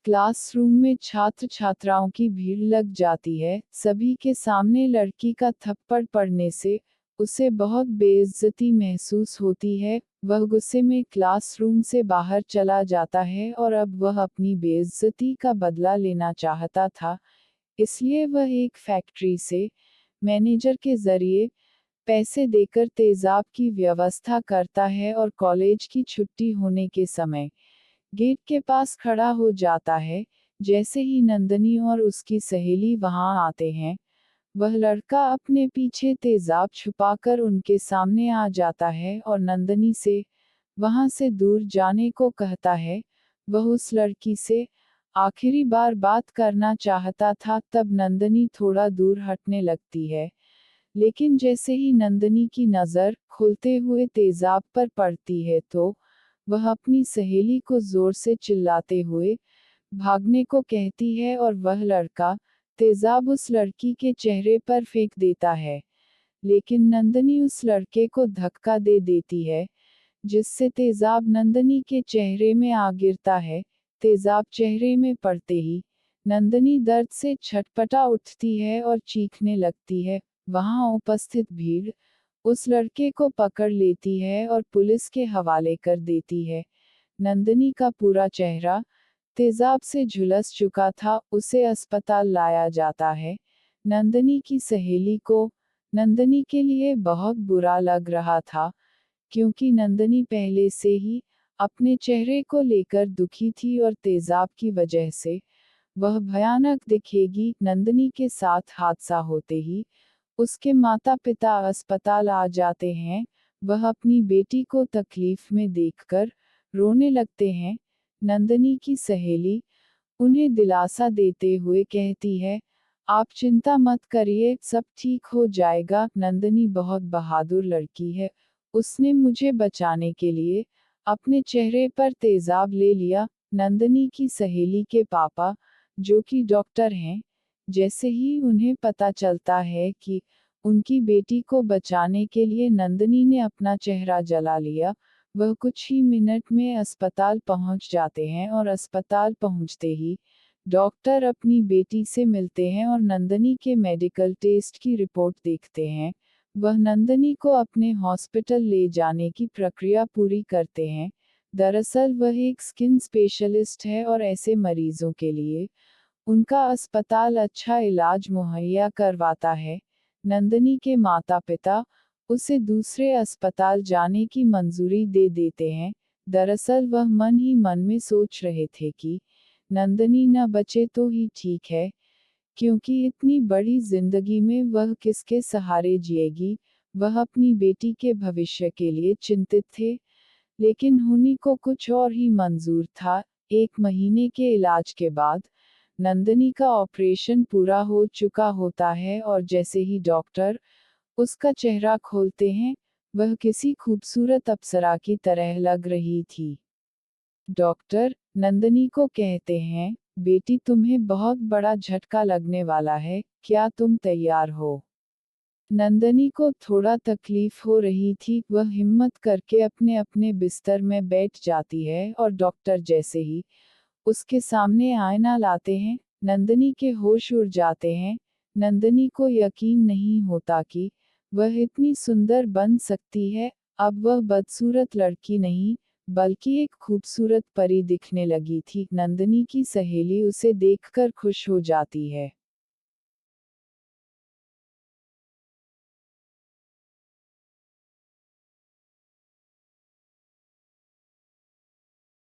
Classroom में छात्र छात्राओं की भीड़ लग जाती है। सभी के सामने लड़की का थप्पड़ पड़ने से उसे बहुत बेइज्जती महसूस होती है। वह गुस्से में क्लासरूम से बाहर चला जाता है और अब वह अपनी बेइज्जती का बदला लेना चाहता था, इसलिए वह एक फैक्ट्री से मैनेजर के जरिए पैसे देकर तेजाब की व्यवस्था करता है और कॉलेज की छुट्टी होने के समय गेट के पास खड़ा हो जाता है। जैसे ही नंदनी और उसकी सहेली वहां आते हैं, वह लड़का अपने पीछे तेजाब छुपाकर उनके सामने आ जाता है और नंदनी से वहां से दूर जाने को कहता है। वह उस लड़की से आखिरी बार बात करना चाहता था, तब नंदनी थोड़ा दूर हटने लगती है। लेकिन जैसे ही नंदनी की नज़र खुलते हुए तेजाब पर पड़ती है तो वह अपनी सहेली को जोर से चिल्लाते हुए भागने को कहती है और वह लड़का तेजाब उस लड़की के चेहरे पर फेंक देता है। लेकिन नंदनी उस लड़के को धक्का दे देती है, जिससे तेजाब नंदनी के चेहरे में आ गिरता है। तेजाब चेहरे में पड़ते ही नंदनी दर्द से छटपटा उठती है और चीखने लगती है। वहां उपस्थित भीड़ उस लड़के को पकड़ लेती है और पुलिस के हवाले कर देती है। नंदनी का पूरा चेहरा तेजाब से झुलस चुका था, उसे अस्पताल लाया जाता है। नंदनी की सहेली को नंदनी के लिए बहुत बुरा लग रहा था, क्योंकि नंदनी पहले से ही अपने चेहरे को लेकर दुखी थी और तेजाब की वजह से वह भयानक दिखेगी। नंदनी के साथ हादसा होते ही उसके माता पिता अस्पताल आ जाते हैं। वह अपनी बेटी को तकलीफ में देखकर रोने लगते हैं। नंदनी की सहेली उन्हें दिलासा देते हुए कहती है, आप चिंता मत करिए, सब ठीक हो जाएगा। नंदनी बहुत बहादुर लड़की है, उसने मुझे बचाने के लिए अपने चेहरे पर तेजाब ले लिया। नंदनी की सहेली के पापा, जो कि डॉक्टर हैं, जैसे ही उन्हें पता चलता है कि उनकी बेटी को बचाने के लिए नंदनी ने अपना चेहरा जला लिया, वह कुछ ही मिनट में अस्पताल पहुंच जाते हैं और अस्पताल पहुंचते ही डॉक्टर अपनी बेटी से मिलते हैं और नंदनी के मेडिकल टेस्ट की रिपोर्ट देखते हैं। वह नंदनी को अपने हॉस्पिटल ले जाने की प्रक्रिया पूरी करते हैं। दरअसल वह एक स्किन स्पेशलिस्ट है और ऐसे मरीजों के लिए उनका अस्पताल अच्छा इलाज मुहैया करवाता है। नंदनी के माता पिता उसे दूसरे अस्पताल जाने की मंजूरी दे देते हैं। दरअसल वह मन ही मन में सोच रहे थे कि नंदनी न बचे तो ही ठीक है, क्योंकि इतनी बड़ी जिंदगी में वह किसके सहारे जिएगी। वह अपनी बेटी के भविष्य के लिए चिंतित थे, लेकिन हुनी को कुछ और ही मंजूर था। 1 महीने के इलाज के बाद नंदनी का ऑपरेशन पूरा हो चुका होता है और जैसे ही डॉक्टर उसका चेहरा खोलते हैं, वह किसी खूबसूरत अप्सरा की तरह लग रही थी। डॉक्टर नंदनी को कहते हैं, बेटी तुम्हें बहुत बड़ा झटका लगने वाला है, क्या तुम तैयार हो? नंदनी को थोड़ा तकलीफ हो रही थी, वह हिम्मत करके अपने अपने बिस्तर में बैठ जाती है और डॉक्टर जैसे ही उसके सामने आईना लाते हैं, नंदनी के होश उड़ जाते हैं। नंदनी को यकीन नहीं होता कि वह इतनी सुंदर बन सकती है। अब वह बदसूरत लड़की नहीं, बल्कि एक खूबसूरत परी दिखने लगी थी। नंदनी की सहेली उसे देखकर खुश हो जाती है।